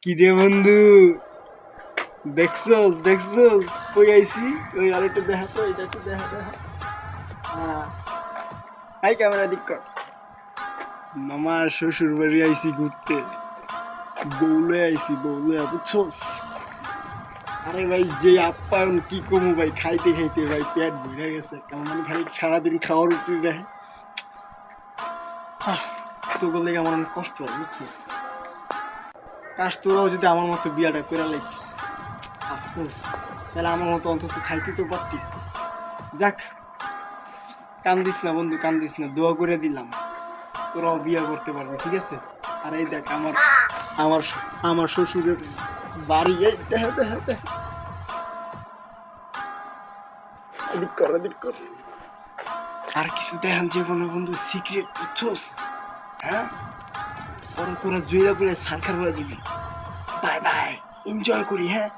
কি রে বন্ধু, দেখছস দেখছস কই আইছি? ওই আরেকটু দেখা তো, এটা একটু দেখা দেখা। হাই ক্যামেরা দিক কর। মামা শ্বশুর বাড়ি আইছি ঘুরতে, বউলে আইছি, বউলে বুঝছস? আরে ভাই যে আপ্যায়ন কি কমু ভাই, খাইতে খাইতে ভাই পেট ভরে গেছে, কেমন মানে খালি সারাদিন খাওয়ার উপরে দেয়। তো বললে আমার অনেক কষ্ট হয় বুঝছিস। কাজ তোরাও যদি আমার মতো বিয়াটা করে লাগছিস, আফসোস, তাহলে আমার মতো অন্তত খাইতে তো পারতি। যাক, কান্দিস না বন্ধু, কান্দিস না, দোয়া করে দিলাম তোরাও বিয়া করতে পারবে, ঠিক আছে? আর এই দেখ আমার আমার আমার শ্বশুরের বাড়ি, এই দেখা দেখা দেখা, এদিক কর এদিক কর। আর কিছু দেখান জীবনে বন্ধু, সিক্রেট বুঝছোস? হ্যাঁ, পরে তোরা জয়রা করে সারখার হয়ে যাবি। বাই বাই, এনজয় করি। হ্যাঁ।